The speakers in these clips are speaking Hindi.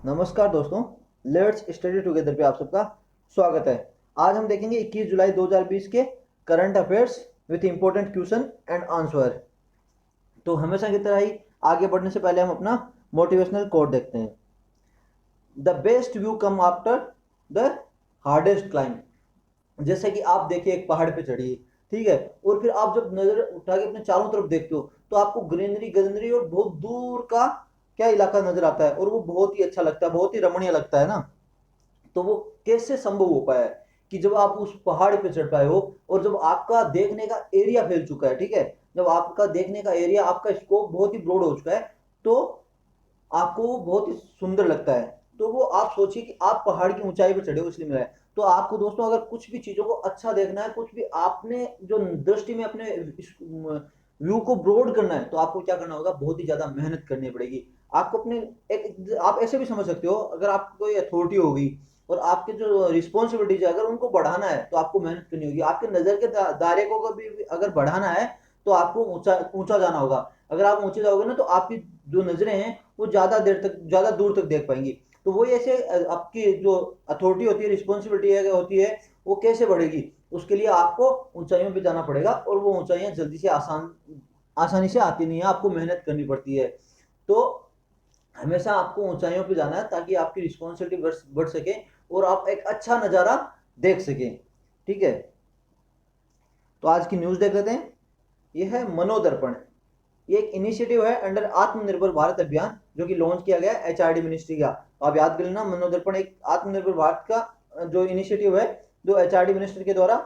नमस्कार दोस्तों, लेट्स स्टडी टुगेदर पे आप सबका स्वागत है। आज हम देखेंगे 21 जुलाई 2020 के current affairs with important question and answer. तो हमेशा की तरह ही आगे बढ़ने से पहले हम अपना मोटिवेशनल कोट देखते हैं। The best view come after the hardest climb. जैसे कि आप देखिए एक पहाड़ पे चढ़िए, ठीक है, और फिर आप जब नजर उठा के अपने चारों तरफ देखते हो तो आपको ग्रीनरी ग्रीनरी और बहुत दूर का क्या इलाका नजर आता है, और वो बहुत ही अच्छा लगता है, बहुत ही रमणीय लगता है ना। तो वो कैसे संभव हो पाया है कि जब आप उस पहाड़ पे चढ़ पाए हो और जब आपका देखने का एरिया फैल चुका है, ठीक है, जब आपका देखने का एरिया, आपका स्कोप बहुत ही ब्रॉड हो चुका है, तो आपको वो बहुत ही सुंदर लगता है। तो वो आप सोचिए कि आप पहाड़ की ऊंचाई पर चढ़े हो इसलिए मिला है। तो आपको दोस्तों अगर कुछ भी चीजों को अच्छा देखना है, कुछ भी आपने जो दृष्टि में अपने व्यू को ब्रॉड करना है, तो आपको क्या करना होगा, बहुत ही ज्यादा मेहनत करनी पड़ेगी। आपको अपने आप ऐसे भी समझ सकते हो, अगर आपको कोई अथॉरिटी होगी और आपके जो रिस्पॉन्सिबिलिटीज है अगर उनको बढ़ाना है तो आपको मेहनत करनी होगी। आपके नजर के दायरे को भी अगर बढ़ाना है तो आपको ऊंचा ऊंचा जाना होगा। अगर आप ऊंचे जाओगे ना तो आपकी जो नजरें हैं वो ज्यादा देर तक, ज्यादा दूर तक देख पाएंगी। तो वही ऐसे आपकी जो अथॉरिटी होती है, रिस्पॉन्सिबिलिटी होती है, वो कैसे बढ़ेगी, उसके लिए आपको ऊंचाइयों पे जाना पड़ेगा, और वो ऊंचाइयां जल्दी से आसानी से आती नहीं है, आपको मेहनत करनी पड़ती है। तो हमेशा आपको ऊंचाइयों पे जाना है ताकि आपकी रिस्पॉन्सिबिलिटी बढ़ सके और आप एक अच्छा नज़ारा देख सकें, ठीक है। तो आज की न्यूज़ देख लेते हैं। यह है मनोदर्पण। ये एक इनिशिएटिव है अंडर आत्मनिर्भर भारत अभियान, जो कि लॉन्च किया गया है एचआरडी मिनिस्ट्री का। तो आप याद कर लेना, मनोदर्पण एक आत्मनिर्भर भारत का जो इनिशिएटिव है, जो एचआरडी मिनिस्ट्री के द्वारा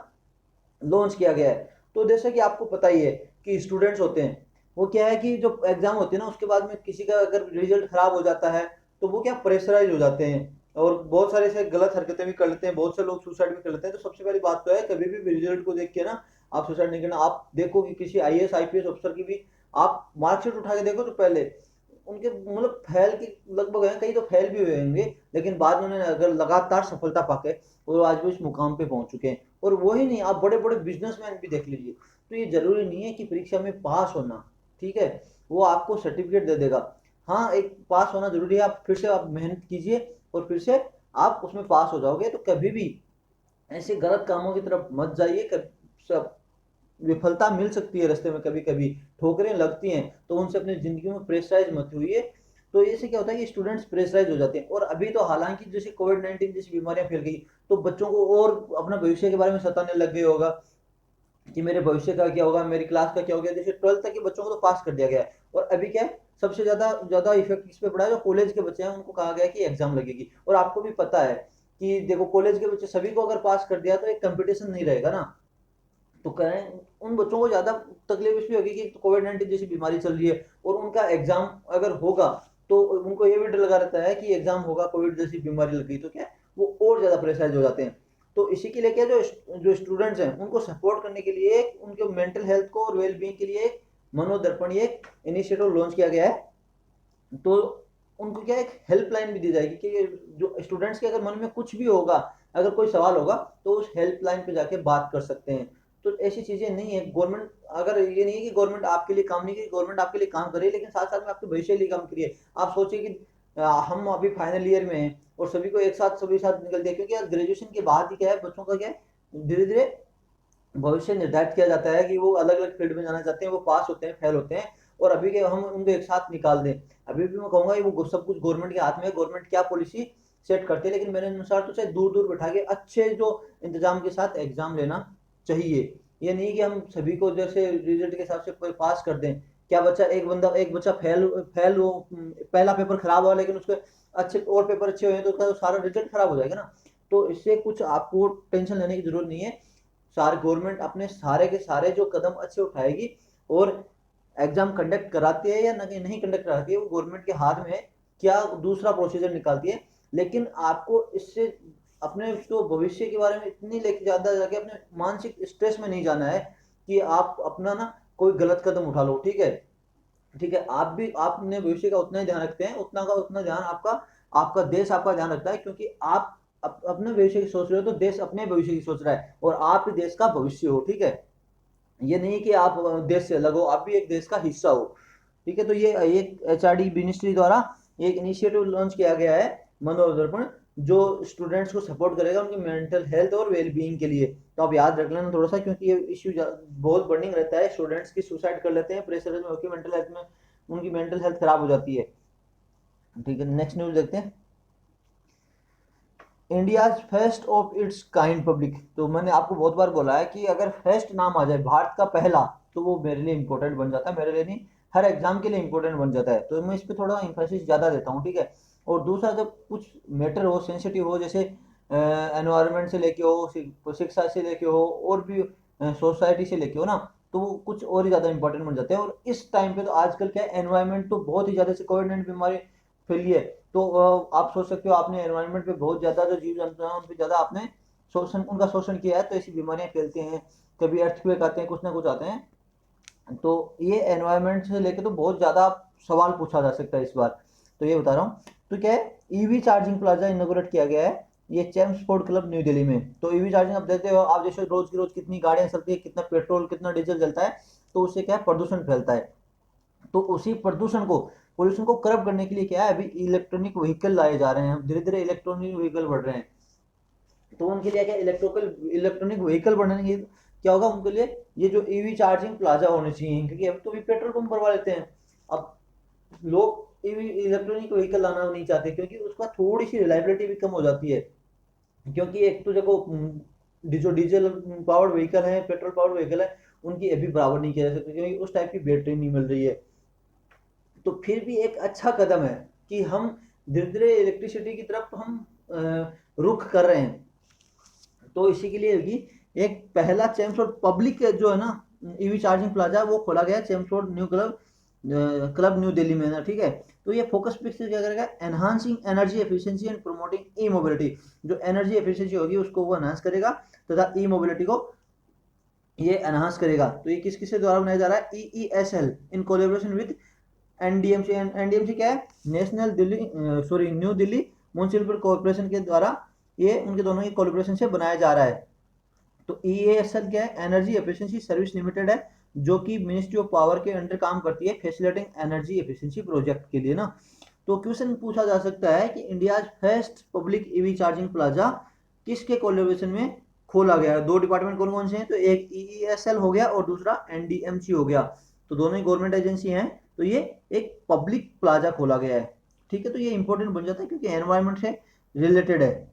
लॉन्च किया गया है। तो जैसे कि आपको पता ही है कि स्टूडेंट्स होते हैं, वो क्या है कि जो एग्जाम होते हैं ना, उसके बाद में किसी का अगर रिजल्ट खराब हो जाता है तो वो क्या प्रेशराइज हो जाते हैं, और बहुत सारे ऐसे गलत हरकतें भी कर लेते हैं, बहुत से लोग सुसाइड भी कर लेते हैं। तो सबसे पहली बात तो है, कभी भी रिजल्ट को देख के ना आप सुसाइड नहीं करना। आप देखो कि किसी आईएएस आईपीएस अफसर की भी आप मार्कशीट उठा के देखो तो पहले उनके मतलब फेल की लगभग है, कई तो फेल भी हुए होंगे, लेकिन बाद में उन्होंने अगर लगातार सफलता पाके वो आज भी इस मुकाम पे पहुंच चुके हैं। और वही नहीं, आप बड़े बड़े बिजनेसमैन भी देख लीजिए। तो ये जरूरी नहीं है कि परीक्षा में पास होना, ठीक है, वो आपको सर्टिफिकेट दे देगा। हाँ, एक पास होना जरूरी है, आप फिर से आप मेहनत कीजिए और फिर से आप उसमें पास हो जाओगे। तो कभी भी ऐसे गलत कामों की तरफ मत जाइए। सब विफलता मिल सकती है रास्ते में, कभी कभी ठोकरें लगती हैं, तो उनसे अपनी जिंदगी में प्रेशराइज मत हुई। तो इससे क्या होता है कि स्टूडेंट्स प्रेशराइज हो जाते हैं। और अभी तो हालांकि जैसे कोविड 19 जैसी बीमारियां फैल गई, तो बच्चों को और अपना भविष्य के बारे में सताने लग गए होगा कि मेरे भविष्य का क्या होगा, मेरी क्लास का क्या होगा। जैसे 12th तक के बच्चों को तो पास कर दिया गया है, और अभी क्या है, सबसे ज्यादा ज्यादा इफेक्ट किस पे पड़ा है, जो कॉलेज के बच्चे हैं उनको कहा गया है कि एग्जाम लगेगी। और आपको भी पता है कि देखो, कॉलेज के बच्चे सभी को अगर पास कर दिया तो एक कंपटीशन नहीं रहेगा ना। तो करें, उन बच्चों को ज्यादा तकलीफ इसलिए होगी कि कोविड 19 जैसी बीमारी चल रही है, और उनका एग्जाम अगर होगा तो उनको ये भी डर लगा रहता है कि एग्जाम होगा, कोविड जैसी बीमारी लग गई तो क्या, वो और ज्यादा प्रेशराइज हो जाते हैं। तो इसी के लिए क्या, जो जो स्टूडेंट्स हैं उनको सपोर्ट करने के लिए, उनके मेंटल हेल्थ को और वेलबींग के लिए एक मनोदर्पण, ये एक इनिशिएटिव लॉन्च किया गया है। तो उनको क्या एक हेल्पलाइन भी दी जाएगी कि जो स्टूडेंट्स के अगर मन में कुछ भी होगा, अगर कोई सवाल होगा, तो उस हेल्पलाइन पे जाके बात कर सकते हैं। तो ऐसी चीजें नहीं है गवर्नमेंट, अगर ये नहीं है कि गवर्नमेंट आपके लिए काम नहीं करेगी, गवर्नमेंट आपके लिए काम करे, लेकिन साथ साथ में आपके भविष्य के लिए काम करिए। आप सोचिए कि हम अभी फाइनल ईयर में हैं और सभी को एक साथ सभी साथ निकलते हैं, क्योंकि ग्रेजुएशन के बाद ही क्या है, बच्चों का क्या है, धीरे धीरे भविष्य निर्धारित किया जाता है कि वो अलग अलग फील्ड में जाना चाहते हैं, वो पास होते हैं, फेल होते हैं, और अभी के हम उनको एक साथ निकाल दें। अभी भी मैं कहूंगा कि वो सब कुछ गवर्नमेंट के हाथ में है, गवर्नमेंट क्या पॉलिसी सेट करते हैं, लेकिन मेरे अनुसार तो चाहे दूर दूर बैठा के अच्छे जो इंतजाम के साथ एग्जाम लेना चाहिए। ये नहीं कि हम सभी को जैसे रिजल्ट के हिसाब से पास कर दें। क्या बच्चा, एक बच्चा फेल फेल हो, पहला पेपर खराब हुआ लेकिन उसके अच्छे और पेपर अच्छे हुए तो उसका सारा रिजल्ट खराब हो जाएगा ना। तो इससे कुछ आपको टेंशन लेने की जरूरत नहीं है। सारे गवर्नमेंट अपने सारे के सारे जो कदम अच्छे उठाएगी, और एग्जाम कंडक्ट कराती है या नहीं कंडक्ट कराती है, वो गवर्नमेंट के हाथ में है, क्या दूसरा प्रोसीजर निकालती है। लेकिन आपको इससे अपने जो भविष्य के बारे में इतनी लेके ज्यादा जाके अपने मानसिक स्ट्रेस में नहीं जाना है कि आप अपना ना कोई गलत कदम उठा लो, ठीक है। ठीक है, आप भी आप अपने भविष्य का उतना ही ध्यान रखते हैं, उतना का उतना ध्यान आपका आपका देश आपका ध्यान रखता है, क्योंकि आप अपने भविष्य की सोच रहे हो तो देश अपने भविष्य की सोच रहा है, और आप ही देश का भविष्य हो, ठीक है। ये नहीं कि आप देश से अलग हो, आप भी एक देश का हिस्सा हो, ठीक है। तो ये एक एचआरडी मिनिस्ट्री द्वारा एक इनिशिएटिव लॉन्च किया गया है, मनोदर्पण जो स्टूडेंट्स को सपोर्ट करेगा उनकी मेंटल हेल्थ और वेलबींग के लिए। तो आप याद रख लेना थोड़ा सा, क्योंकि ये इश्यू बहुत बर्निंग रहता है, स्टूडेंट्स की सुसाइड कर लेते हैं प्रेशर में होकर, मेंटल हेल्थ में उनकी मेंटल हेल्थ खराब हो जाती है। ठीक है, नेक्स्ट न्यूज देखते हैं। India's first of its kind public. तो मैंने आपको बहुत बार बोला है कि अगर फर्स्ट नाम आ जाए भारत का पहला, तो वो मेरे लिए इंपॉर्टेंट बन जाता है, मेरे लिए नहीं हर एग्जाम के लिए इंपॉर्टेंट बन जाता है, तो मैं इस पर थोड़ा इंफोसिस ज़्यादा देता हूँ। ठीक है, और दूसरा जब कुछ मैटर हो, सेंसिटिव हो, जैसे एनवायरनमेंट से लेके हो, शिक्षा से लेके हो, और भी सोसाइटी से लेके हो ना, तो वो कुछ और ही ज़्यादा इंपॉर्टेंट बन जाते हैं। और इस टाइम पे तो आजकल क्या है, एनवायरनमेंट तो बहुत ही ज़्यादा से कोविड-19 बीमारी फैली है, तो आप सोच सकते हो आपने एनवायरनमेंट पे बहुत ज़्यादा जो जीव जंतु हैं उन पे ज़्यादा आपने शोषण, उनका शोषण किया है, तो ऐसी बीमारियां फैलती हैं, कभी अर्थक्वेक आते हैं, कुछ ना कुछ आते हैं। तो ये एनवायरनमेंट से लेके तो बहुत ज़्यादा सवाल पूछा जा सकता है इस बार, तो ये बता रहा हूँ। तो क्या है, ईवी चार्जिंग प्लाजा इनोग्रेट किया गया है, ये चैम्पफोर्ड क्लब न्यू दिल्ली में। तो ईवी चार्जिंग आप देखते हो, आप जैसे रोज की रोज कितनी गाड़ियां चलती है, कितना पेट्रोल कितना डीजल जलता है, तो उससे क्या है, प्रदूषण फैलता है। तो उसी प्रदूषण को, पोल्यूशन को कर्ब करने के लिए क्या है, अभी इलेक्ट्रॉनिक व्हीकल लाए जा रहे हैं, धीरे धीरे इलेक्ट्रॉनिक व्हीकल बढ़ रहे हैं। तो उनके लिए क्या, इलेक्ट्रॉनिक व्हीकल बढ़ने के क्या होगा उनके लिए, ये जो ईवी चार्जिंग प्लाजा होने चाहिए, क्योंकि अब तो भी पेट्रोल पंप भरवा लेते हैं। अब लोग ईवी इलेक्ट्रॉनिक व्हीकल लाना नहीं चाहते, क्योंकि उसका थोड़ी सी रिलायबिलिटी भी कम हो जाती है, क्योंकि एक तो देखो जो डीजल पावर्ड व्हीकल है, पेट्रोल पावर्ड व्हीकल है, उनकी अभी बराबर नहीं किया जा सकता, क्योंकि उस टाइप की बैटरी नहीं मिल रही है। तो फिर भी एक अच्छा कदम है कि हम धीरे धीरे इलेक्ट्रिसिटी की तरफ हम रुख कर रहे हैं। तो इसी के लिए कि एक पहला चेम्स रोड पब्लिक जो है ना ईवी चार्जिंग प्लाजा, वो खोला गया चेम्स road new club new Delhi में ना। ठीक है, तो ये फोकस पिक्स क्या करेगा, enhancing energy efficiency and promoting E mobility. जो एनर्जी एफिशिएंसी होगी उसको वो एनहांस करेगा, तथा ई मोबिलिटी को ये एनहांस करेगा। तो ये किस किसके द्वारा बनाया जा रहा है, EESL in collaboration with NDMC. NDMC क्या है, national Delhi sorry new Delhi municipal corporation के द्वारा ये उनके दोनों की कोलेबोरेशन से बनाया जा रहा है। तो EASL क्या है, एनर्जी एफिशिएंसी सर्विस लिमिटेड है, जो कि मिनिस्ट्री ऑफ पावर के अंडर काम करती है, फैसिलिटिंग एनर्जी एफिशिएंसी प्रोजेक्ट के लिए ना। तो क्वेश्चन पूछा जा सकता है कि India first public EV charging plaza किसके कोलेबोरेशन में खोला गया है। दो डिपार्टमेंट कौन कौन से हैं, तो एक EESL हो गया और दूसरा NDMC हो गया, तो दोनों ही गवर्नमेंट एजेंसी हैं। तो ये एक पब्लिक प्लाजा खोला गया है। ठीक है, तो ये इंपॉर्टेंट बन जाता है क्योंकि एनवायरनमेंट से रिलेटेड है।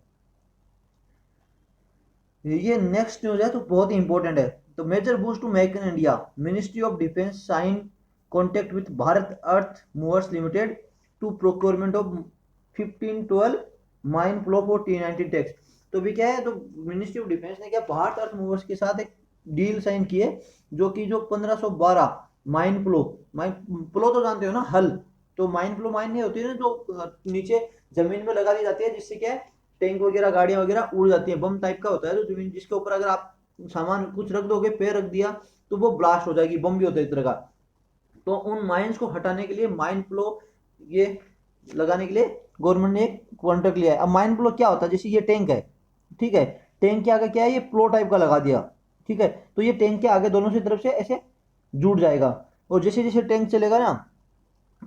ये नेक्स्ट न्यूज है तो बहुत ही इंपॉर्टेंट है। तो major boost to make in India, ministry of defence sign contact with Bharat Earth Movers Limited to procurement of 1512 mine flow for T90 tanks. तो भी क्या है, तो मिनिस्ट्री ऑफ डिफेंस ने क्या भारत अर्थ मूवर्स के साथ एक डील साइन की है, जो कि जो 1512 माइन फ्लो तो जानते हो ना, हल। तो माइन फ्लो माइन नहीं होती है ना, जो नीचे जमीन में लगा दी जाती है, जिससे क्या है टैंक वगैरह गाड़ियां वगैरह उड़ जाती है, बम टाइप का होता है जो जमीन, जिसके ऊपर अगर आप सामान कुछ रख दोगे, पैर रख दिया, तो वो ब्लास्ट हो जाएगी, बम भी होता है इस तरह का। तो उन माइंस को हटाने के लिए माइन फ्लो ये लगाने के लिए गवर्नमेंट ने एक कॉन्ट्रैक्ट लिया है। अब माइन फ्लो क्या होता है, जैसे ये टैंक है, ठीक है, टैंक के आगे क्या है, ये फ्लो टाइप का लगा दिया, ठीक है, तो ये टैंक के आगे दोनों से तरफ से ऐसे जुड़ जाएगा, और जैसे जैसे टैंक चलेगा ना,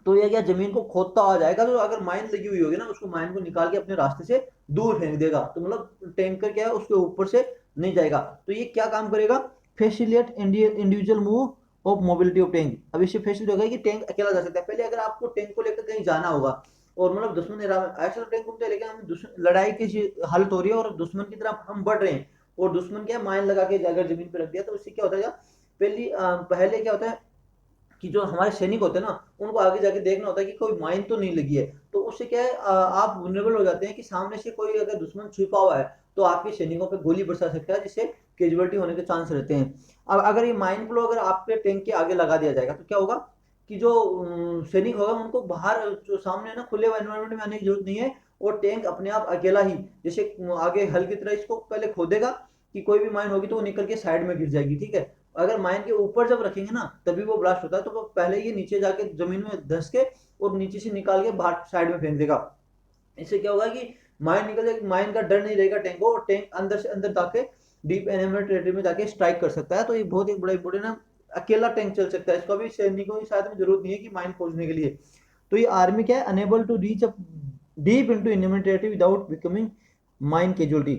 तो ये क्या जमीन को खोदता आ जाएगा, तो अगर माइन लगी हुई होगी ना, उसको माइन को निकाल के अपने रास्ते से दूर फेंक देगा, तो मतलब टैंकर क्या है उसके ऊपर से नहीं जाएगा। तो ये क्या काम करेगा, facilitate individual move of mobility of tank. अब इससे फैसिलिटी होगा कि टैंक अकेला जा सकता है। पहले अगर आपको टैंक को लेकर कहीं जाना होगा और मतलब दुश्मन ऐसा, तो टैंक घूमते हैं, लेकिन हम लड़ाई की हालत हो रही है और दुश्मन की तरफ हम बढ़ रहे हैं, और दुश्मन क्या माइन लगा के अगर जमीन पर रख दिया, तो उससे क्या होता है, पहले क्या होता है कि जो हमारे सैनिक होते हैं ना, उनको आगे जाके देखना होता है कि कोई माइन तो नहीं लगी है। तो उससे क्या है, आप वुनरेबल हो जाते हैं कि सामने से कोई अगर दुश्मन छुपा हुआ है, तो आपके सैनिकों पे गोली बरसा सकता है, जिससे कैजुअलिटी होने के चांस रहते हैं। अब अगर ये माइन फ्लो अगर आपके टैंक के आगे लगा दिया जाएगा, तो क्या होगा कि जो सैनिक होगा उनको बाहर जो सामने ना खुले एनवायरमेंट में आने की जरूरत नहीं है, और टैंक अपने आप अकेला ही जैसे आगे हल की तरह इसको पहले खोदेगा कि कोई भी माइन होगी तो वो निकल के साइड में गिर जाएगी। ठीक है, अगर माइन के ऊपर जब रखेंगे ना तभी वो ब्लास्ट होता है, तो वो पहले ये नीचे जाके जमीन में धंस के और नीचे से निकाल के बाहर साइड में फेंक देगा। इससे क्या होगा कि माइन निकल जाएगी, माइन का डर नहीं रहेगा टैंक को, और टैंक अंदर से अंदर जाके डीप एनिमी टेरिटरी में जाके स्ट्राइक कर सकता है। तो ये बहुत ही बड़ा इंपोर्टेंट है, अकेला टैंक चल सकता है, इसको भी सैनिकों की सहायता में जरूरत नहीं है कि माइन खोजने के लिए। तो ये आर्मी क्या है, enable to reach deep into enemy territory without becoming mine casualty.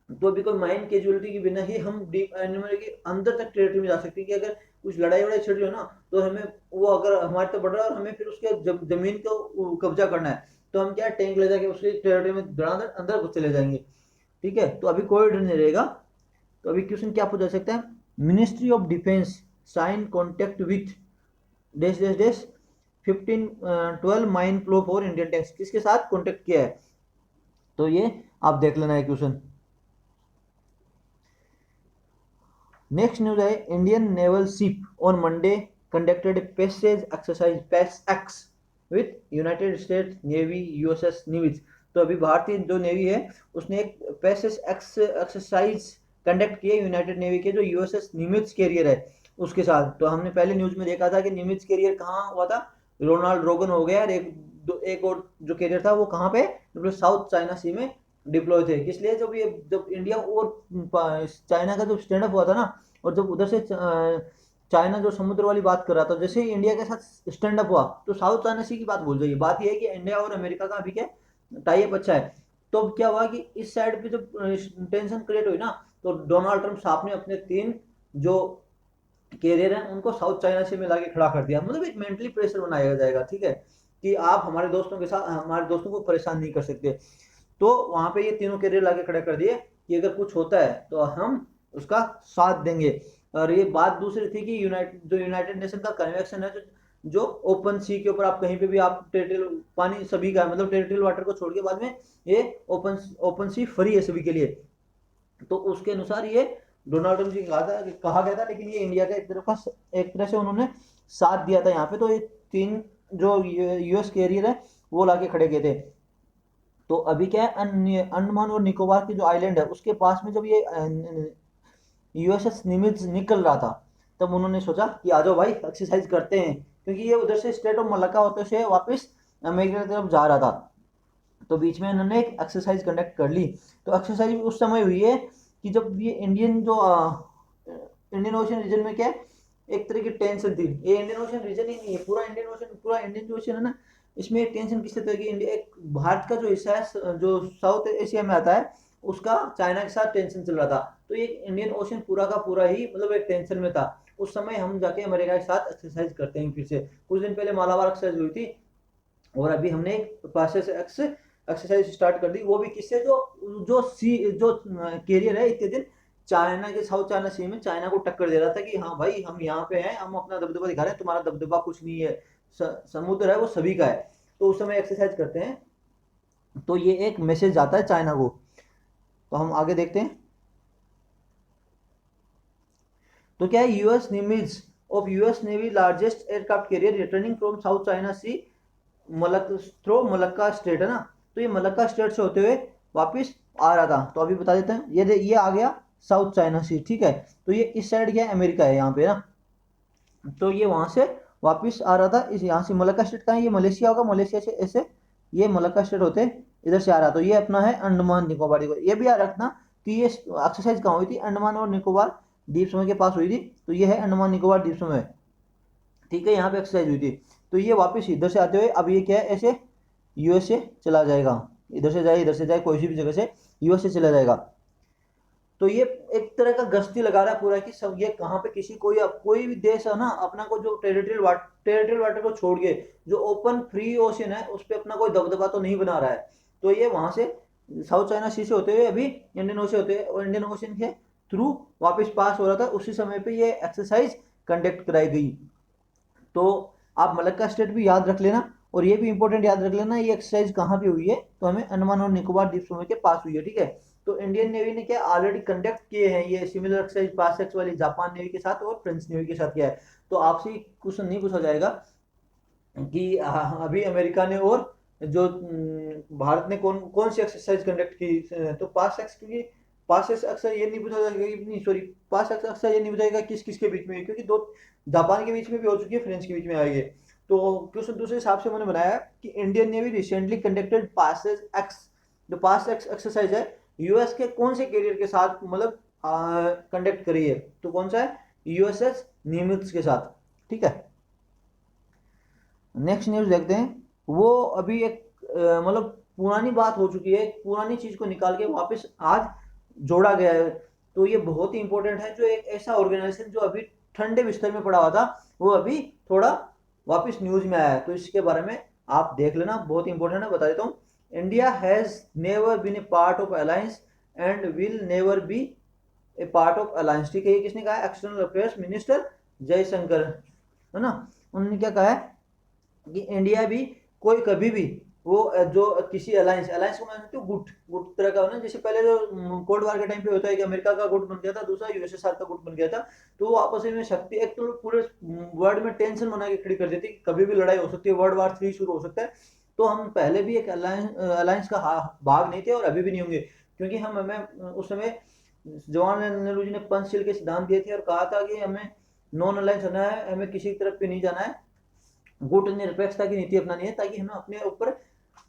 तो अभी कोई माइन कैजुअलिटी के बिना ही हम डीप एनिमी के अंदर तक टेरिटरी में जा सकते हैं कि अगर कुछ लड़ाई वड़ाई छिड़ रही हो ना, तो हमें वो अगर हमारे तो बढ़ रहा है और हमें फिर उसके जमीन को कब्जा करना है, तो हम क्या टैंक ले जाके उसके टेरिटरी में धड़ाधड़ अंदर घुस चले जाएंगे। ठीक है, तो अभी कोई डर नहीं रहेगा। तो अभी क्वेश्चन क्या पूछा सकता है, ministry of defence sign contact with dash dash dash 1512 mine flow for Indian tanks, किसके साथ कॉन्टेक्ट किया है। तो ये आप देख लेना है क्वेश्चन। नेक्स्ट न्यूज है, Indian naval ship on Monday conducted passage exercise passex with United States navy USS Nimitz. तो अभी भारतीय जो नेवी है उसने एक पैसेज एक्स एक्सरसाइज कंडक्ट किए यूनाइटेड नेवी के जो यूएसएस निमित्ज कैरियर है उसके साथ। तो हमने पहले न्यूज में देखा था कि निमित्ज कैरियर कहाँ हुआ था, रोनाल्ड रोगन हो गया, और एक और जो कैरियर था वो कहाँ पे, साउथ चाइना सी में डिप्लॉय थे। किस लिए, जब ये जब इंडिया और चाइना का जो स्टैंड अप हुआ था ना, और जब उधर से चाइना जो समुद्र वाली बात कर रहा था, जैसे ही इंडिया के साथ स्टैंड अप हुआ तो साउथ चाइना सी की बात भूल जाइए। बात यह है कि इंडिया और अमेरिका का अभी क्या टाई अप अच्छा है। तो अब क्या हुआ कि इस साइड पे जब टेंशन क्रिएट हुई ना, तो डोनाल्ड ट्रंप साहब ने अपने 3 जो कैरियर है उनको साउथ चाइना से मिला के खड़ा कर दिया। मतलब एक मेंटली प्रेशर बनाया जाएगा, ठीक है, कि आप हमारे दोस्तों के साथ हमारे दोस्तों को परेशान नहीं कर सकते। तो वहां पे ये तीनों कैरियर लाके खड़े कर दिए कि अगर कुछ होता है तो हम उसका साथ देंगे। और ये बात दूसरी थी कि यूनाइटेड नेशन का कन्वेंशन है जो ओपन सी के ऊपर आप कहीं पे भी आप टेरिटोरियल पानी सभी का, मतलब टेरिटोरियल वाटर को छोड़ के बाद में ये ओपन सी फ्री है सभी के लिए। तो उसके अनुसार ये डोनाल्ड ट्रंप जी कहा गया था, लेकिन ये इंडिया का एक तरह से उन्होंने साथ दिया था यहाँ पे। तो ये 3 जो यूएस कैरियर है वो लाके खड़े गए थे। तो अभी क्या है, अंडमान और निकोबार की जो आइलैंड है उसके पास में जब ये यूएसएस निमित्ज निकल रहा था, तब उन्होंने सोचा कि आ जाओ भाई एक्सरसाइज करते हैं, क्योंकि ये उधर से स्टेट ऑफ मलक्का होते से वापस अमेरिका की तरफ जा रहा था। तो बीच में इन्होंने एक एक्सरसाइज कंडक्ट कर ली। तो एक्सरसाइज उस समय हुई है कि जब ये इंडियन ओशन रीजन में क्या है, एक तरह की टेंशन थी। ये इंडियन ओशन रीजन ही नहीं है, पूरा इंडियन जो ओशन है ना, इसमें एक टेंशन किस तरह की, इंडिया एक भारत का जो हिस्सा है जो साउथ एशिया में आता है उसका चाइना के साथ टेंशन चल रहा था। तो ये इंडियन ओशन पूरा का पूरा ही मतलब एक टेंशन में था। उस समय हम जाके अमेरिका के साथ एक्सरसाइज करते हैं। फिर से कुछ दिन पहले मालाबार एक्सरसाइज हुई थी, और अभी हमने पासेस एक्सरसाइज स्टार्ट कर दी, वो भी किससे, जो कैरियर है इतने दिन चाइना के साउथ चाइना सी में चाइना को टक्कर दे रहा था कि हाँ भाई हम यहाँ पे हैं, हम अपना दबदबा दिखा रहे हैं, तुम्हारा दबदबा कुछ नहीं है, समुद्र है वो सभी का है। तो उस समय एक्सरसाइज करते हैं, तो ये एक मैसेज आता है चाइना को। तो हम आगे देखते हैं। तो क्या है, US Nimitz of US Navy largest aircraft carrier returning from South China Sea Malacca strait है ना। तो ये मलक्का स्टेट से होते हुए वापिस आ रहा था। तो अभी बता देते हैं, ये आ गया साउथ चाइना सी, ठीक है। तो ये इस साइड क्या है, अमेरिका है यहाँ पे ना। तो ये वहां से वापिस आ रहा था, इस यहाँ से मलक्का स्टेट का है, ये मलेशिया होगा, मलेशिया से ऐसे ये मलक्का स्टेट होते इधर से आ रहा। तो ये अपना है अंडमान निकोबार। ये भी याद रखना कि ये एक्सरसाइज कहाँ हुई थी, अंडमान और निकोबार द्वीप समूह के पास हुई थी। तो ये है अंडमान निकोबार द्वीप समूह, ठीक है, यहाँ पे एक्सरसाइज हुई थी। तो ये वापस इधर से आते हुए अब ये क्या है, ऐसे यूएसए चला जाएगा, इधर से जाए कोई सी भी जगह से यूएसए चला जाएगा। तो ये एक तरह का गश्ती लगा रहा है पूरा कि सब ये कहाँ पे कोई भी देश है ना, अपना को जो टेरिटोरियल वाटर को छोड़ के जो ओपन फ्री ओशन है उस पर अपना कोई दबदबा तो नहीं बना रहा है। तो ये वहां से साउथ चाइना सी से होते हुए अभी इंडियन ओशन होते हुए और इंडियन ओशन के थ्रू वापस पास हो रहा था, उसी समय पे ये एक्सरसाइज कंडक्ट कराई गई। तो आप मलक्का स्टेट भी याद रख लेना, और ये भी इंपॉर्टेंट याद रख लेना ये एक्सरसाइज कहाँ पे हुई है, तो हमें अंडमान और निकोबार द्वीप समूह के पास हुई है, ठीक है। तो इंडियन नेवी ने क्या ऑलरेडी कंडक्ट किए हैं ये सिमिलर एक्सरसाइज पास एक्स वाली जापान नेवी के साथ और फ्रेंच नेवी के साथ किया है। तो आपसे क्वेश्चन नहीं पूछा जाएगा कि अभी अमेरिका ने और जो भारत ने कौन कौन सी एक्सरसाइज कंडक्ट की। तो पास एक्स, क्योंकि पास एक्स अक्सर ये नहीं पूछा जाएगा, नहीं सॉरी, पास एक्स अक्सर ये नहीं पूछाएगा किस किस के बीच में, क्योंकि दो जापान के बीच में भी हो चुकी है, फ्रेंच के बीच में आएगी। तो क्वेश्चन दूसरे हिसाब से मैंने बनाया कि Indian navy recently conducted passes x, जो पास एक्स एक्सरसाइज है यूएस के कौन से कैरियर के साथ मतलब कंडक्ट करी है, तो कौन सा है, यूएसएस निमित्ज के साथ, ठीक है। नेक्स्ट न्यूज देखते हैं। वो अभी एक मतलब पुरानी बात हो चुकी है, पुरानी चीज को निकाल के वापस आज जोड़ा गया है। तो ये बहुत ही इंपॉर्टेंट है, जो एक ऐसा ऑर्गेनाइजेशन जो अभी ठंडे बिस्तर में पड़ा हुआ था, वो अभी थोड़ा वापस न्यूज में आया है। तो इसके बारे में आप देख लेना, बहुत इंपॉर्टेंट है, बता देता हूँ। India has never been a part of alliance and will never be a part of alliance. ठीक है, ये किसने कहा है? एक्सटर्नल अफेयर्स मिनिस्टर जयशंकर, है ना। उन्होंने क्या कहा है कि इंडिया भी कोई कभी भी वो जो किसी अलायंस, अलायंस को मानते हो गुट, गुट तरह का हो ना, जैसे पहले जो कोल्ड वार के टाइम पे होता है कि अमेरिका का गुट बन गया था, दूसरा यूएसएसआर का गुट बन गया था। तो वो आपस में शक्ति, एक तो पूरे वर्ल्ड में टेंशन बना के खड़ी कर देती है, कभी भी लड़ाई हो सकती है, वर्ल्ड वार 3 शुरू हो सकता है। तो हम पहले भी एक अलायंस का भाग नहीं थे और अभी भी नहीं होंगे, क्योंकि हम हमें उस समय जवाहरलाल नेहरू जी ने पंचशील के सिद्धांत दिए थे और कहा था कि हमें नॉन अलायंस होना है, हमें किसी तरफ पे नहीं जाना है, गुट निरपेक्षता की नीति अपनानी है, ताकि हम अपने ऊपर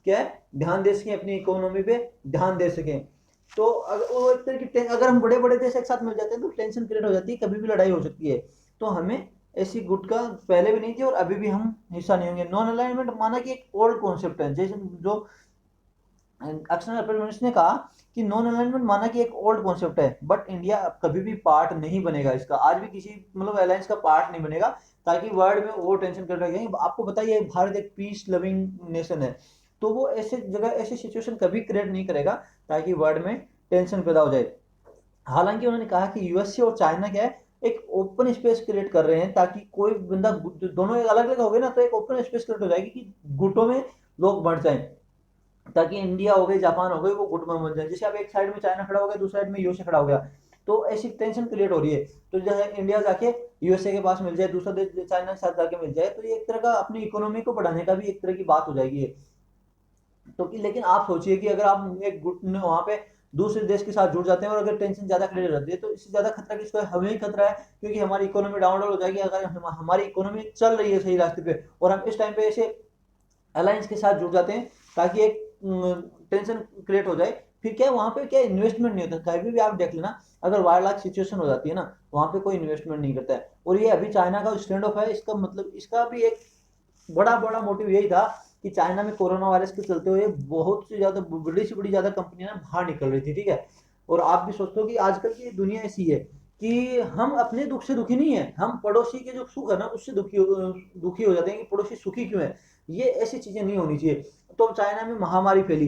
क्या है ध्यान दे सकें, अपनी इकोनॉमी पे ध्यान दे सकें। तो अगर वो एक तरह की अगर हम बड़े बड़े देश एक साथ मिल जाते हैं तो टेंशन क्रिएट हो जाती है, कभी भी लड़ाई हो सकती है। तो हमें ऐसी गुट का पहले भी नहीं थी और अभी भी हम हिस्सा नहीं होंगे। नॉन अलाइनमेंट माना कि एक ओल्ड कॉन्सेप्ट है, जैसे जो एक्सटर्नल अफेयर मिनिस्टर ने कहा कि नॉन अलाइनमेंट माना कि एक ओल्ड कॉन्सेप्ट है, बट इंडिया कभी भी पार्ट नहीं बनेगा इसका, आज भी किसी मतलब अलायंस का पार्ट नहीं बनेगा, ताकि वर्ल्ड में वो टेंशन कर रहे हैं। आपको बताइए भारत एक पीस लविंग नेशन है, तो वो ऐसे जगह ऐसी सिचुएशन कभी क्रिएट नहीं करेगा ताकि वर्ल्ड में टेंशन पैदा हो जाए। हालांकि उन्होंने कहा कि यूएसए और चाइना क्या है, एक ओपन स्पेस क्रिएट कर रहे हैं, ताकि कोई बंदा, दोनों अलग अलग हो गए ना, तो एक ओपन स्पेस क्रिएट हो जाएगी कि गुटों में लोग बढ़ जाएं, ताकि इंडिया हो गई, जापान हो गई, वो गुट में बन जाए। जैसे अब एक साइड में चाइना खड़ा हो गया, दूसरी साइड में यूएसए खड़ा हो गया, तो ऐसी टेंशन क्रिएट हो रही है। तो जैसे इंडिया जाके यूएसए के पास मिल जाए, दूसरा देश चाइना के साथ जाके मिल जाए, तो ये एक तरह का अपनी इकोनॉमी को बढ़ाने का भी एक तरह की बात हो जाएगी ये। तो कि लेकिन आप सोचिए कि अगर आप एक गुट में वहां पे दूसरे देश के साथ जुड़ जाते हैं और अगर टेंशन ज्यादा क्रिएट रहती है, तो इससे ज्यादा खतरा किसको है? हमें ही खतरा है, क्योंकि हमारी इकोनॉमी डाउनलोड हो जाएगी। अगर हमारी इकोनॉमी चल रही है सही रास्ते पे और हम इस टाइम पे ऐसे अलायंस के साथ जुड़ जाते हैं ताकि एक टेंशन क्रिएट हो जाए, फिर क्या वहां पे क्या इन्वेस्टमेंट नहीं होता। कभी भी आप देख लेना, अगर वार लाख सिचुएशन हो जाती है ना, वहां पे कोई इन्वेस्टमेंट नहीं करता है। और ये अभी चाइना का स्टैंड ऑफ है, इसका मतलब इसका भी एक बड़ा बड़ा मोटिव यही था कि चाइना में कोरोना वायरस के चलते हुए बहुत सी ज्यादा बड़ी से बड़ी ज्यादा कंपनियां बाहर निकल रही थी, ठीक है। और आप भी सोचते हो कि आजकल की दुनिया ऐसी है कि हम अपने दुख से दुखी नहीं है, हम पड़ोसी के जो सुख है ना उससे दुखी हो जाते हैं कि पड़ोसी सुखी क्यों है। ये ऐसी चीजें नहीं होनी चाहिए। तो चाइना में महामारी फैली,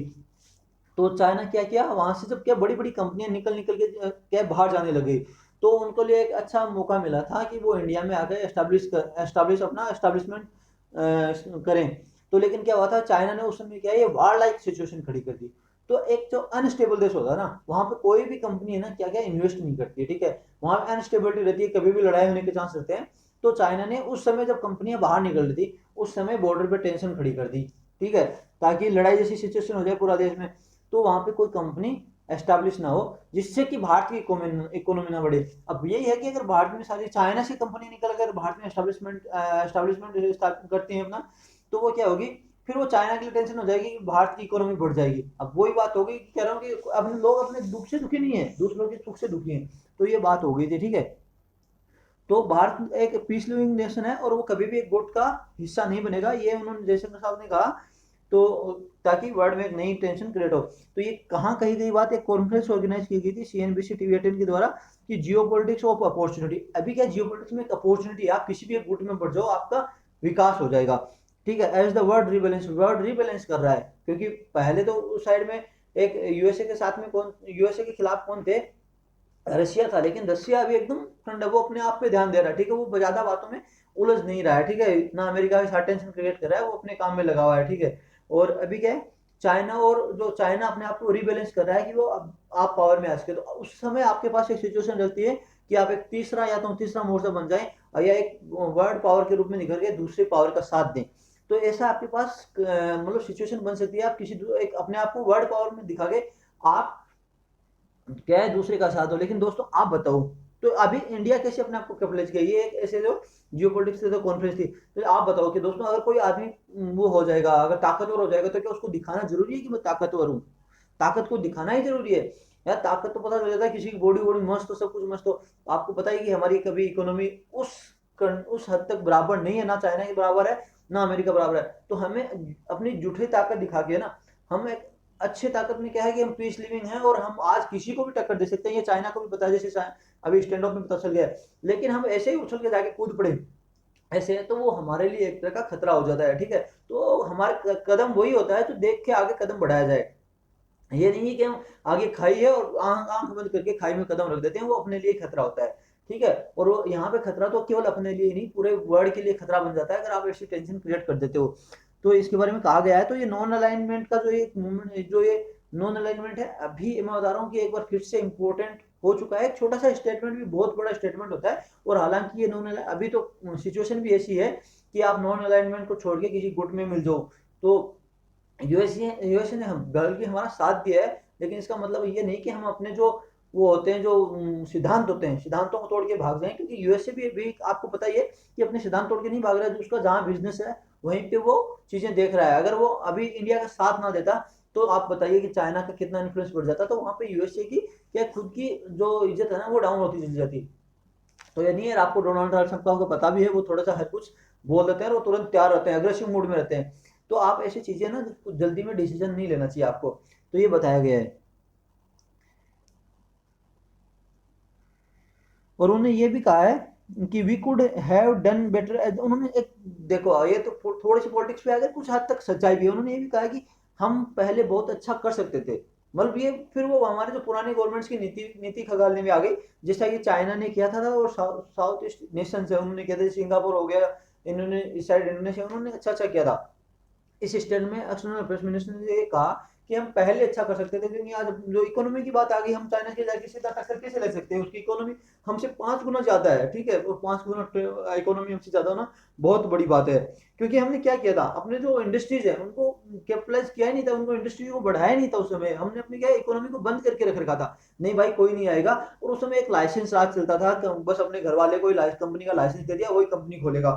तो चाइना क्या किया, वहां से जब क्या बड़ी बड़ी कंपनियां निकल निकल के क्या बाहर जाने लगी, तो उनको लिए एक अच्छा मौका मिला था कि वो इंडिया में आकर एस्टाब्लिश अपना एस्टाब्लिशमेंट करें। तो लेकिन क्या हुआ था, चाइना ने उस समय क्या ये वार लाइक सिचुएशन खड़ी कर दी। तो एक जो अनस्टेबल देश होता है ना, वहां पे कोई भी कंपनी है ना क्या क्या इन्वेस्ट नहीं करती है, ठीक है। वहां पे अनस्टेबिलिटी रहती है, कभी भी लड़ाई होने के चांस रहते हैं। तो चाइना ने उस समय जब कंपनियां बाहर निकल रही थी, उस समय बॉर्डर पे टेंशन खड़ी कर दी, ठीक है, ताकि लड़ाई जैसी सिचुएशन हो जाए पूरा देश में, तो वहां पे कोई कंपनी एस्टेब्लिश ना हो, जिससे कि भारत की इकोनॉमी ना बढ़े। अब यही है कि अगर भारत में सारी चाइना से कंपनी निकल कर भारत में एस्टेब्लिशमेंट करती है अपना, तो वो क्या होगी, फिर वो चाइना के लिए टेंशन हो जाएगी कि भारत की इकोनॉमी बढ़ जाएगी। अब वही बात होगी, कह रहा हूँ कि अपने लोग अपने दुख से दुखी नहीं है, दूसरों के सुख से दुखी हैं। तो ये बात हो गई थी, ठीक है। तो भारत एक पीस लिविंग नेशन है और वो कभी भी एक गुट का हिस्सा नहीं बनेगा, ये उन्होंने जयशंकर साहब ने कहा। तो ताकि वर्ल्ड में एक नई टेंशन क्रिएट हो। तो ये कहाँ कही गई बात, एक कॉन्फ्रेंस ऑर्गेनाइज की गई थी सीएनबीसी टीवी 18 के द्वारा, कि जियो पॉलिटिक्स ऑफ अपॉर्चुनिटी। अभी क्या जियो पॉलिटिक्स में एक अपॉर्चुनिटी है, आप किसी भी एक गुट में बढ़ जाओ, आपका विकास हो जाएगा, ठीक है। एज द वर्ल्ड रिबैलेंस कर रहा है, क्योंकि पहले तो उस साइड में एक यूएसए के साथ में कौन, यूएसए के खिलाफ कौन थे, रशिया था। लेकिन रशिया अभी एकदम ठंडा, वो अपने आप पे ध्यान दे रहा है, ठीक है, वो ज्यादा बातों में उलझ नहीं रहा है, ठीक है, ना अमेरिका के साथ टेंशन क्रिएट कर रहा है, वो अपने काम में लगा हुआ है, ठीक है। और अभी क्या है, चाइना, और जो चाइना अपने आप को रिबैलेंस कर रहा है कि वो अब आप पावर में आ सके, तो उस समय आपके पास एक सिचुएशन रहती है कि आप एक तीसरा या तो तीसरा मोर्चा बन जाए, या एक वर्ल्ड पावर के रूप में निकल के दूसरे पावर का साथ दें। तो ऐसा आपके पास मतलब सिचुएशन बन सकती है, आप किसी एक अपने आप को वर्ल्ड पावर में दिखा के आप क्या है दूसरे का साथ हो। लेकिन दोस्तों आप बताओ, तो अभी इंडिया कैसे अपने आप को कैपिटलाइज किया, ये एक ऐसे जो जियोपॉलिटिक्स से जो कॉन्फ्रेंस थी। तो आप बताओ कि दोस्तों अगर कोई आदमी वो हो जाएगा, अगर ताकतवर हो जाएगा, तो क्या उसको दिखाना जरूरी है कि मैं ताकतवर हूँ? ताकत को दिखाना ही जरूरी है यार? ताकत तो पता चल जाता है, किसी की बॉडी बॉडी मस्त हो, सब कुछ मस्त हो। आपको पता है कि हमारी कभी इकोनॉमी उस हद तक बराबर नहीं है, ना चाइना के बराबर है ना अमेरिका बराबर है। तो हमें अपनी जुठी ताकत दिखा के ना, हम एक अच्छी ताकत में क्या है कि हम पीस लिविंग हैं और हम आज किसी को भी टक्कर दे सकते हैं। ये चाइना को भी पता है, जैसे अभी स्टैंड ऑफ में पता चल गया है। लेकिन हम ऐसे ही उछल के जाके कूद पड़े ऐसे है, तो वो हमारे लिए एक तरह का खतरा हो जाता है। ठीक है, तो हमारे कदम वही होता है जो देख के आगे कदम बढ़ाया जाए। ये नहीं है कि हम आगे खाई है और आंख आंख बंद करके खाई में कदम रख देते हैं, वो अपने लिए खतरा होता है। ठीक है, और वो यहाँ पे खतरा तो केवल अपने लिए नहीं, पूरे वर्ल्ड के लिए खतरा बन जाता है अगर आप ऐसी टेंशन क्रिएट कर देते हो। तो इसके बारे में कहा गया है। तो ये नॉन अलाइनमेंट का जो ये मूवमेंट, जो ये नॉन अलाइनमेंट है, अभी मैं बता रहा हूँ कि एक बार फिर से इंपॉर्टेंट हो चुका है। एक छोटा सा स्टेटमेंट भी बहुत बड़ा स्टेटमेंट होता है। और हालांकि ये नॉन अभी तो सिचुएशन भी ऐसी है कि आप नॉन अलाइनमेंट को छोड़ के किसी गुट में मिल जाओ। तो यूएसए ने हम बल्कि हमारा साथ दिया है, लेकिन इसका मतलब ये नहीं कि हम अपने जो वो होते हैं, जो सिद्धांत होते हैं, सिद्धांतों को तोड़ के भाग जाएं। क्योंकि यूएसए भी आपको पता ही है कि अपने सिद्धांत तोड़ के नहीं भाग रहा है। उसका जहाँ बिजनेस है वहीं पे वो चीजें देख रहा है। अगर वो अभी इंडिया का साथ ना देता तो आप बताइए कि चाइना का कितना इन्फ्लुएंस बढ़ जाता। तो वहां पे यूएसए की क्या खुद की जो इज्जत है ना, वो डाउन होती चली जाती। तो ये नहीं है, आपको डोनाल्ड ट्रंप का आपको पता भी है, वो थोड़ा सा हर कुछ बोल देते हैं और वो तुरंत तैयार रहते हैं, अग्रेसिव मूड में रहते हैं। तो आप ऐसी चीजें ना कुछ जल्दी में डिसीजन नहीं लेना चाहिए आपको। तो ये बताया गया है। और उन्होंने ये भी कहा है कि we could have done better. उन्होंने एक, देखो ये तो थोड़ी सी पॉलिटिक्स पे आ गए, कुछ हद तक सच्चाई भी है। उन्होंने ये भी कहा है कि हम पहले बहुत अच्छा कर सकते थे। मतलब ये फिर वो हमारे जो पुरानी गवर्नमेंट्स की नीति नीति खगालने में आ गई। जैसा कि चाइना ने किया था और साउथ ईस्ट नेशन है उन्होंने किया था, सिंगापुर हो गया, इन्होंने इस साइड इंडोनेशिया, उन्होंने अच्छा अच्छा किया था। इस स्टैंड में एक्सटर्नल अफेयर्स मिनिस्टर ने ये कहा कि हम पहले अच्छा कर सकते थे। क्योंकि आज जो इकोनॉमी की बात आ गई, हम चाइना के जाके सीधा टक्कर कैसे ले सकते हैं? उसकी इकोनॉमी हमसे 5 गुना ज्यादा है। ठीक है, और 5 गुना इकोनॉमी हमसे ज्यादा होना बहुत बड़ी बात है। क्योंकि हमने क्या किया था, अपने जो इंडस्ट्रीज है उनको कैपिटलाइज किया ही नहीं था, उनको इंडस्ट्री को बढ़ाया नहीं था। उस समय हमने अपनी क्या इकोनॉमी को बंद करके रख रखा था, नहीं भाई कोई नहीं आएगा। और उस समय एक लाइसेंस राज चलता था, बस अपने घर वाले को कंपनी का लाइसेंस दे दिया, वही कंपनी खोलेगा।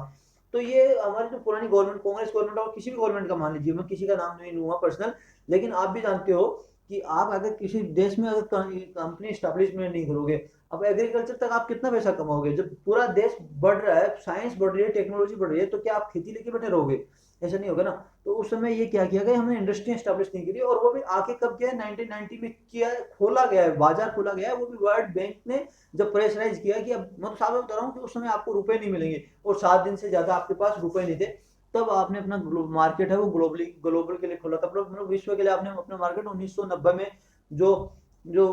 तो ये हमारी जो पुरानी गवर्नमेंट, कांग्रेस गवर्नमेंट और किसी भी गवर्नमेंट का मान लीजिए, मैं किसी का नाम नहीं लूंगा पर्सनल, लेकिन आप भी जानते हो कि आप अगर किसी देश में अगर कंपनी स्टैब्लिशमेंट नहीं करोगे, अब एग्रीकल्चर तक आप कितना पैसा कमाओगे? जब पूरा देश बढ़ रहा है, साइंस बढ़ रही है, टेक्नोलॉजी बढ़ रही है, तो क्या आप खेती लेके बैठे रहोगे? ऐसा नहीं होगा ना। तो उस समय ये क्या किया गया, हमने इंडस्ट्री स्टैब्लिश नहीं करी, और वो भी आके कब किया है, 1990 में किया, खोला गया है, बाजार खोला गया है, वो भी वर्ल्ड बैंक ने जब प्रेशराइज किया कि अब मैं तो साफ बता रहा हूँ कि उस समय आपको रुपए नहीं मिलेंगे और 7 दिन से ज्यादा आपके पास रुपए नहीं थे। तब आपने अपना मार्केट है वो ग्लोबल के लिए खोला था, मतलब विश्व के लिए आपने अपना मार्केट 1990 में जो जो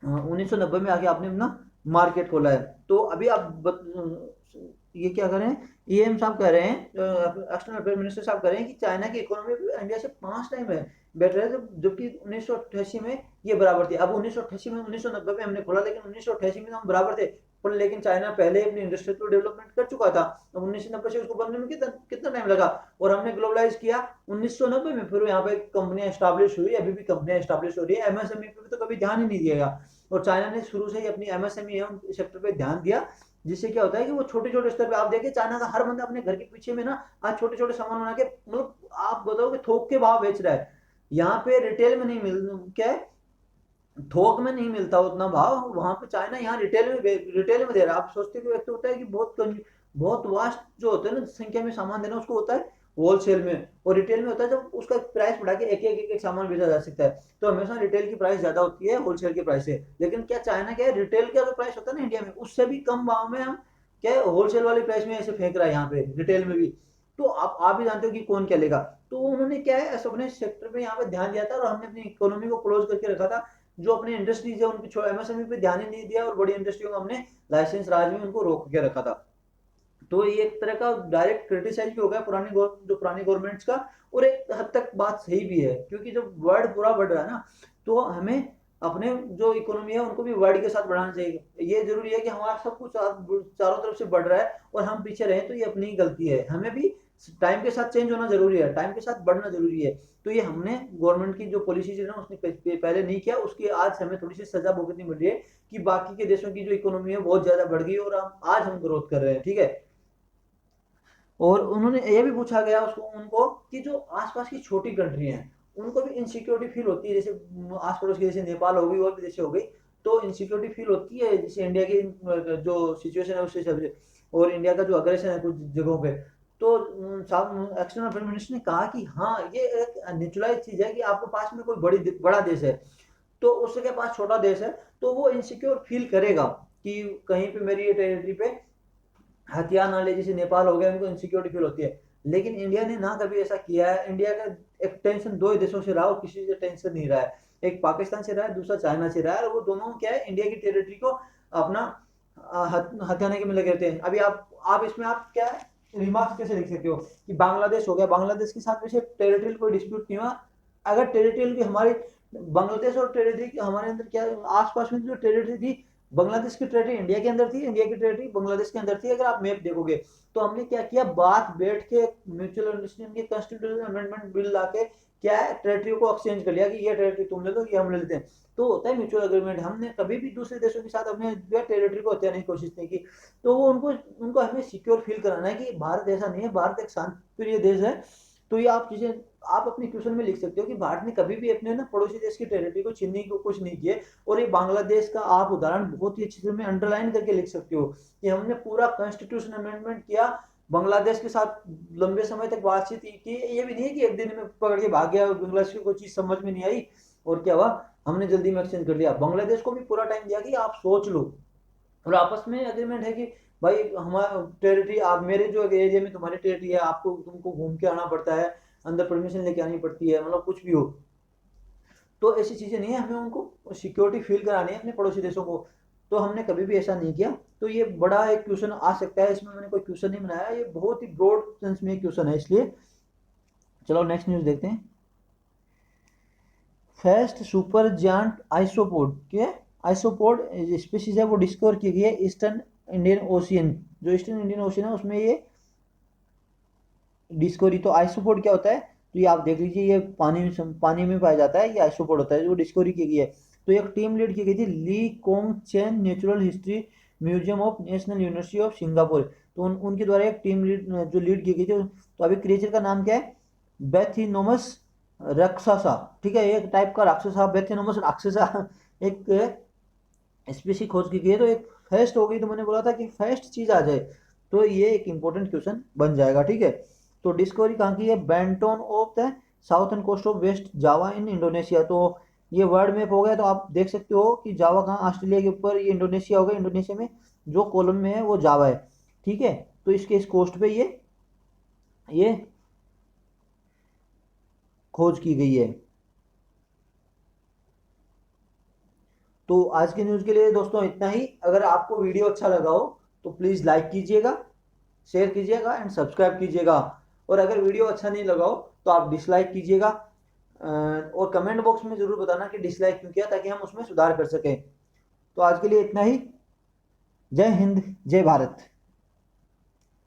1990 में आके आपने अपना मार्केट खोला है। तो अभी आप ये क्या कर रहे हैं, ईएम साहब कह रहे हैं, एक्सटर्नल अफेयर मिनिस्टर साहब कह रहे हैं कि चाइना की इकोनॉमी इंडिया से 5 टाइम है बेटर है, जबकि 1988 में ये बराबर थी। अब 1988 में, 1990 में हमने खोला, लेकिन 1988 में तो हम बराबर थे। पर लेकिन चाइना पहले अपनी इंडस्ट्रियल डेवलपमेंट कर चुका था। अब 1990 से उसको बनने में कितना कितना टाइम लगा, और हमने ग्लोबलाइज किया 1990 में। फिर यहाँ पे कंपनियां स्टैब्लिश हुई, अभी भी कंपनियां स्टैब्लिश हो रही है। एमएसएमई पे तो कभी ध्यान ही नहीं दिएगा, और चाइना ने शुरू से ही अपनी एमएसएमई है उन सेक्टर पे ध्यान दिया। जिससे क्या होता है कि वो छोटे छोटे स्तर पे, आप देखिए चाइना का हर बंदा अपने घर के पीछे में ना आज छोटे छोटे सामान बना के, मतलब आप बताओ कि थोक के भाव बेच रहा है। यहाँ पे रिटेल में नहीं मिल, क्या है, थोक में नहीं मिलता उतना भाव, वहां पे चाइना यहाँ रिटेल में दे रहा है। आप सोचते हो तो होता है कि बहुत वास्ट जो होता है ना संख्या में सामान देना, उसको होता है होलसेल में, और रिटेल में होता है जब उसका प्राइस बढ़ा के एक सामान बेचा जा सकता है। तो हमेशा रिटेल की प्राइस ज्यादा होती है होलसेल की प्राइस से। लेकिन क्या चाइना क्या है, रिटेल का जो प्राइस होता है ना इंडिया में, उससे भी कम भाव में हम क्या है होलसेल वाली प्राइस में ऐसे फेंक रहा है यहाँ पे रिटेल में भी। तो आप भी जानते हो कि कौन क्या लेगा। तो उन्होंने क्या है अपने सेक्टर पे यहाँ पे ध्यान दिया था, और हमने अपनी इकोनॉमी को क्लोज करके रखा था। जो अपनी इंडस्ट्रीज है उनकी एमएसएमई पे ध्यान ही नहीं दिया, और बड़ी इंडस्ट्रियों को हमने लाइसेंस राज में उनको रोक के रखा था। तो ये एक तरह का डायरेक्ट क्रिटिसाइज भी हो गया जो पुरानी गवर्नमेंट्स का। और एक हद तक बात सही भी है, क्योंकि जब वर्ल्ड पूरा बढ़ रहा है ना, तो हमें अपने जो इकोनॉमी है उनको भी वर्ल्ड के साथ बढ़ाना चाहिए। ये जरूरी है कि हमारा सब कुछ चारों तरफ से बढ़ रहा है और हम पीछे रहे, तो ये अपनी ही गलती है। हमें भी टाइम के साथ चेंज होना जरूरी है, टाइम के साथ बढ़ना जरूरी है। तो ये हमने गवर्नमेंट की जो पॉलिसीज है ना उसने पहले नहीं किया, उसकी आज हमें थोड़ी सी सजा भुगतनी पड़ रही है कि बाकी के देशों की जो इकोनॉमी है बहुत ज्यादा बढ़ गई और हम ग्रोथ कर रहे हैं। ठीक है, और उन्होंने ये भी पूछा गया उसको उनको कि जो आसपास की छोटी कंट्री हैं उनको भी इनसिक्योरिटी फील होती है, जैसे आस पड़ोस की, जैसे नेपाल हो गई और भी जैसे हो गई, तो इनसिक्योरिटी फील होती है जैसे इंडिया की जो सिचुएशन है उससे सब, और इंडिया का जो अग्रेशन है कुछ जगहों पे। तो एक्सटर्नल अफेयर मिनिस्टर ने कहा कि हाँ ये एक नेचुरलाइज चीज है कि आपके पास में कोई बड़ा देश है तो उसके पास छोटा देश है तो वो इनसिक्योर फील करेगा कि कहीं पे मेरी ये टेरिटरी पे हथियार ना ले, जैसे नेपाल हो गया, उनको इनसिक्योरिटी फील होती है। लेकिन इंडिया ने ना कभी ऐसा किया है। इंडिया का एक टेंशन दो ही देशों से रहा और किसी से टेंशन नहीं रहा है। एक पाकिस्तान से रहा है, दूसरा चाइना से रहा है, और वो दोनों क्या है, इंडिया की टेरिटरी को अपना हथियाने के में लगे रहते हैं। अभी आप इसमें आप क्या है रिमार्क्स कैसे लिख सकते हो कि बांग्लादेश हो गया, बांग्लादेश के साथ वैसे टेरिटरियल कोई डिस्प्यूट नहीं हुआ। अगर टेरिटरियल की हमारी बांग्लादेश और टेरिटरी हमारे अंदर क्या आसपास में जो टेरिटरी थी, बांग्लादेश की टेरिटरी इंडिया के अंदर थी, इंडिया की टेरिटरी बांग्लादेश के अंदर थी। अगर आप मैप देखोगे तो हमने क्या किया, बात बैठ के म्यूचुअल अंडरस्टैंडिंग के कॉन्स्टिट्यूशनल अमेंडमेंट बिल लाके क्या है टेरिटरी को एक्सचेंज कर लिया कि ये टेरिटरी तुम ले लो, ये हम ले लेते हैं। तो होता है म्यूचुअल एग्रीमेंट। हमने कभी भी दूसरे देशों के साथ अपने टेरिटरी को हत्याने की कोशिश नहीं की। तो वो उनको उनको हमें सिक्योर फील कराना है कि भारत ऐसा नहीं है, भारत एक शांत प्रिय देश है। तो ये आप चीजें आप अपने क्वेश्चन में लिख सकते हो कि भारत ने कभी भी अपने ना पड़ोसी देश की टेरिटरी को छीनने की कुछ नहीं किए। और ये बांग्लादेश का आप उदाहरण बहुत ही अच्छे से में अंडरलाइन करके लिख सकते हो कि हमने पूरा कॉन्स्टिट्यूशन अमेंडमेंट किया, बांग्लादेश के साथ लंबे समय तक बातचीत की। ये भी नहीं है कि एक दिन में पकड़ के भाग गया, बांग्लादेश की कोई चीज समझ में नहीं आई और क्या हुआ, हमने जल्दी में एक्सचेंज कर लिया। बांग्लादेश को भी पूरा टाइम दिया कि आप सोच लो, और आपस में एग्रीमेंट है कि भाई हमारा टेरिटरी, आप मेरे जो एरिया में तुम्हारी टेरिटरी है, आपको तुमको घूम के आना पड़ता है, अंदर परमिशन लेके आनी पड़ती है, मतलब कुछ भी हो। तो ऐसी चीजें नहीं है, हमें उनको सिक्योरिटी फील करानी है अपने पड़ोसी देशों को। तो हमने कभी भी ऐसा नहीं किया। तो ये बड़ा एक क्वेश्चन आ सकता है, इसमें मैंने कोई क्वेश्चन नहीं बनाया, ये बहुत ही ब्रॉड सेंस में क्वेश्चन है इसलिए। चलो नेक्स्ट न्यूज देखते हैं। फर्स्ट सुपर जायंट आइसोपोड के आइसोपोड स्पीशीज है वो डिस्कवर की गई है ईस्टर्न इंडियन ओशियन। जो ईस्टर्न इंडियन ओशियन है उसमें ये डिस्कवरी। तो आइसोपोड क्या होता है, तो ये आप देख लीजिए, ये पानी में पाया जाता है, ये आइसोपोड होता है जो डिस्कवरी की गई है। तो एक टीम लीड की गई थी Lee Kong Chian natural history museum of national university of Singapore. तो उनके द्वारा एक टीम लीड जो लीड की गई थी। तो अभी क्रिएचर का नाम क्या है, बेथिनोमस राक्षसा। ठीक है, एक टाइप का राक्षसा, बेथिनोमस राक्षसा एक स्पीसी खोज की गई है। तो एक फर्स्ट हो गई, तो मैंने बोला था कि फर्स्ट चीज आ जाए तो ये एक इंपॉर्टेंट क्वेश्चन बन जाएगा। ठीक है, तो डिस्कवरी कहाँ की है, Banten of the southern coast of West Java in Indonesia. तो ये वर्ल्ड मैप हो गया, तो आप देख सकते हो कि जावा कहाँ, ऑस्ट्रेलिया के ऊपर, ये इंडोनेशिया हो गया। इंडोनेशिया में जो कॉलम में है वो जावा है। ठीक है, तो इसके इस कोस्ट पे ये खोज की गई है। तो आज के न्यूज़ के लिए दोस्तों इतना ही। अगर आपको वीडियो अच्छा लगा हो तो प्लीज़ लाइक कीजिएगा, शेयर कीजिएगा एंड सब्सक्राइब कीजिएगा। और अगर वीडियो अच्छा नहीं लगा हो तो आप डिसलाइक कीजिएगा, और कमेंट बॉक्स में ज़रूर बताना कि डिसलाइक क्यों किया, ताकि हम उसमें सुधार कर सकें। तो आज के लिए इतना ही। जय हिंद, जय भारत।